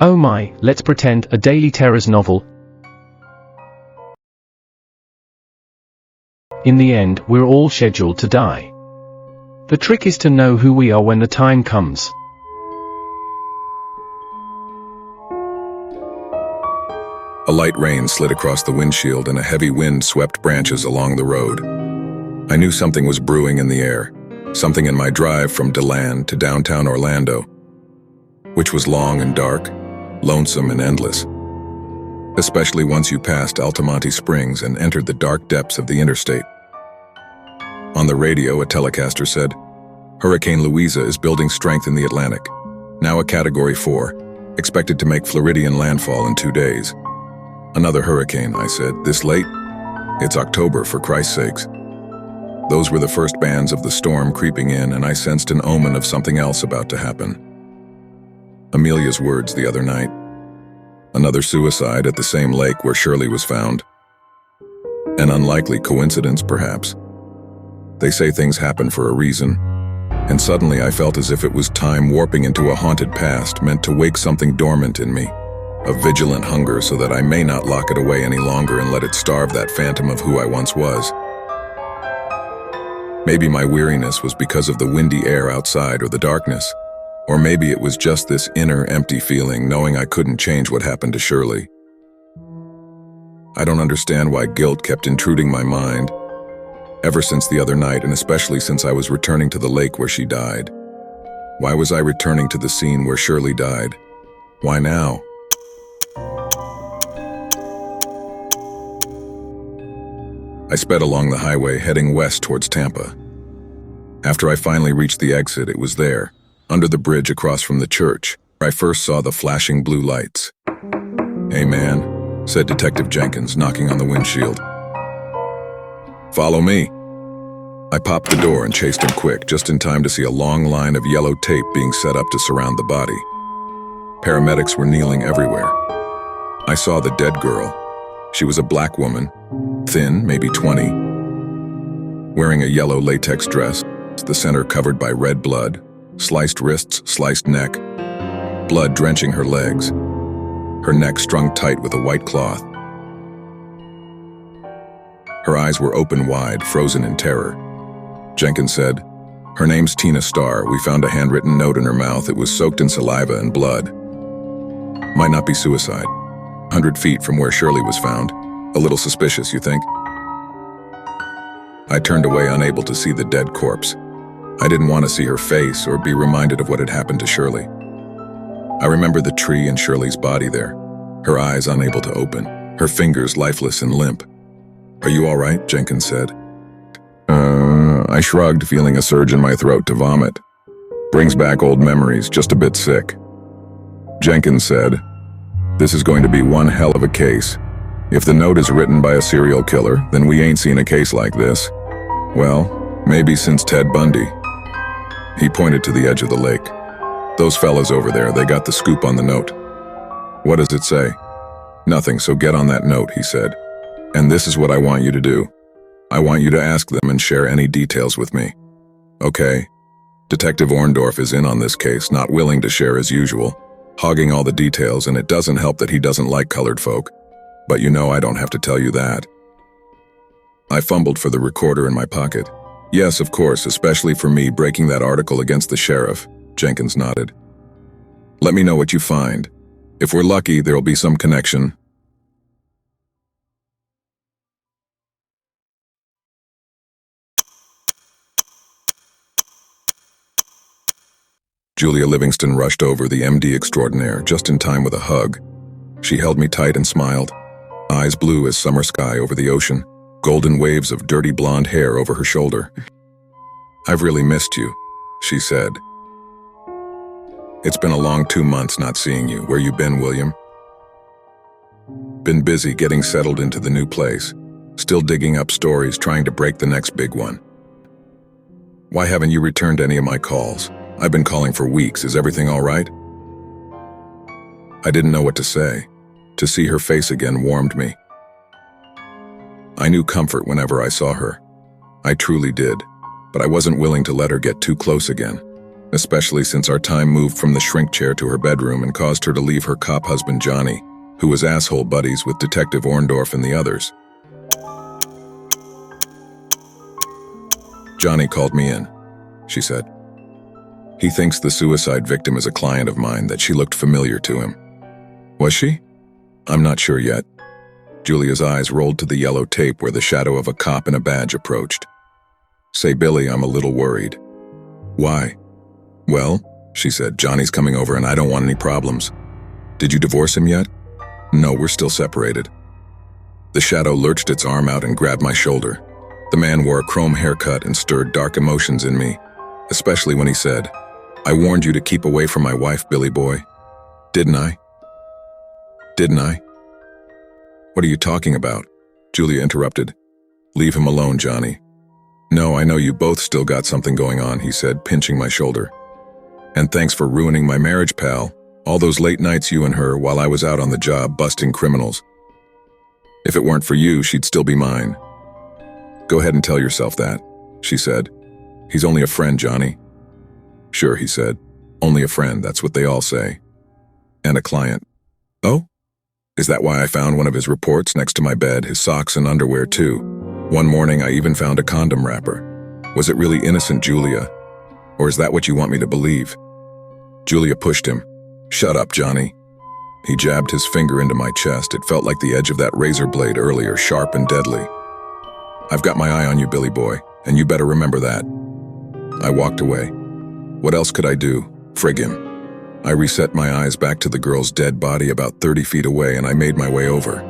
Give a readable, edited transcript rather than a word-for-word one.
Oh my, let's pretend a Daily Terrors novel. In the end, we're all scheduled to die. The trick is to know who we are when the time comes. A light rain slid across the windshield and a heavy wind swept branches along the road. I knew something was brewing in the air, something in my drive from DeLand to downtown Orlando, which was long and dark, lonesome and endless, especially once you passed Altamonte Springs and entered the dark depths of the interstate. On the radio, a telecaster said, "Hurricane Louisa is building strength in the Atlantic, now a Category 4, expected to make Floridian landfall in 2 days." "Another hurricane," I said. "This late? It's October, for Christ's sakes." Those were the first bands of the storm creeping in, and I sensed an omen of something else about to happen. Amelia's words the other night. Another suicide at the same lake where Shirley was found. An unlikely coincidence, perhaps. They say things happen for a reason, and suddenly I felt as if it was time warping into a haunted past meant to wake something dormant in me. A vigilant hunger so that I may not lock it away any longer and let it starve that phantom of who I once was. Maybe my weariness was because of the windy air outside or the darkness, or maybe it was just this inner empty feeling knowing I couldn't change what happened to Shirley. I don't understand why guilt kept intruding my mind, ever since the other night, and especially since I was returning to the lake where she died. Why was I returning to the scene where Shirley died? Why now? I sped along the highway, heading west towards Tampa. After I finally reached the exit, it was there, under the bridge across from the church, where I first saw the flashing blue lights. "Hey man," said Detective Jenkins, knocking on the windshield. "Follow me." I popped the door and chased him quick, just in time to see a long line of yellow tape being set up to surround the body. Paramedics were kneeling everywhere. I saw the dead girl. She was a black woman, thin, maybe 20, wearing a yellow latex dress, the center covered by red blood, sliced wrists, sliced neck, blood drenching her legs, her neck strung tight with a white cloth. Her eyes were open wide, frozen in terror. Jenkins said, "Her name's Tina Starr. We found a handwritten note in her mouth. It was soaked in saliva and blood. Might not be suicide. 100 feet from where Shirley was found. A little suspicious, you think?" I turned away, unable to see the dead corpse. I didn't want to see her face or be reminded of what had happened to Shirley. I remember the tree and Shirley's body there, her eyes unable to open, her fingers lifeless and limp. "Are you all right?" Jenkins said. I shrugged, feeling a surge in my throat to vomit. "Brings back old memories, just a bit sick." Jenkins said, "This is going to be one hell of a case. If the note is written by a serial killer, then we ain't seen a case like this. Well, maybe since Ted Bundy." He pointed to the edge of the lake. "Those fellas over there, they got the scoop on the note." "What does it say?" "Nothing, so get on that note," he said. "And this is what I want you to do. I want you to ask them and share any details with me." "Okay." Detective Orndorff is in on this case, not willing to share as usual, hogging all the details, and it doesn't help that he doesn't like colored folk. But you know I don't have to tell you that. I fumbled for the recorder in my pocket. "Yes, of course, especially for me breaking that article against the sheriff," Jenkins nodded. "Let me know what you find. If we're lucky, there'll be some connection." Julia Livingston rushed over, the MD extraordinaire, just in time with a hug. She held me tight and smiled, eyes blue as summer sky over the ocean, golden waves of dirty blonde hair over her shoulder. "I've really missed you," she said. "It's been a long 2 months not seeing you. Where you been, William?" "Been busy getting settled into the new place. Still digging up stories, trying to break the next big one." "Why haven't you returned any of my calls? I've been calling for weeks. Is everything all right?" I didn't know what to say. To see her face again warmed me. I knew comfort whenever I saw her. I truly did, but I wasn't willing to let her get too close again. especially since our time moved from the shrink chair to her bedroom and caused her to leave her cop husband Johnny, who was asshole buddies with Detective Orndorff and the others. "Johnny called me in," she said. "He thinks the suicide victim is a client of mine, that she looked familiar to him." "Was she?" "I'm not sure yet." Julia's eyes rolled to the yellow tape where the shadow of a cop in a badge approached. "Say, Billy, I'm a little worried." "Why?" "Well," she said, "Johnny's coming over and I don't want any problems." "Did you divorce him yet?" "No, we're still separated." The shadow lurched its arm out and grabbed my shoulder. The man wore a chrome haircut and stirred dark emotions in me, especially when he said, "I warned you to keep away from my wife, Billy boy. Didn't I?" "Didn't I?" "What are you talking about?" Julia interrupted. "Leave him alone, Johnny." "No, I know you both still got something going on," he said, pinching my shoulder. "And thanks for ruining my marriage, pal. All those late nights you and her while I was out on the job busting criminals. If it weren't for you, she'd still be mine." "Go ahead and tell yourself that," she said. "He's only a friend, Johnny." "Sure," he said. "Only a friend, that's what they all say. And a client." "Oh? Is that why I found one of his reports next to my bed, his socks and underwear too? One morning I even found a condom wrapper. Was it really innocent, Julia? Or is that what you want me to believe?" Julia pushed him. "Shut up, Johnny." He jabbed his finger into my chest. It felt like the edge of that razor blade earlier, sharp and deadly. "I've got my eye on you, Billy boy, and you better remember that." I walked away. What else could I do? Frig him. I reset my eyes back to the girl's dead body about 30 feet away and I made my way over.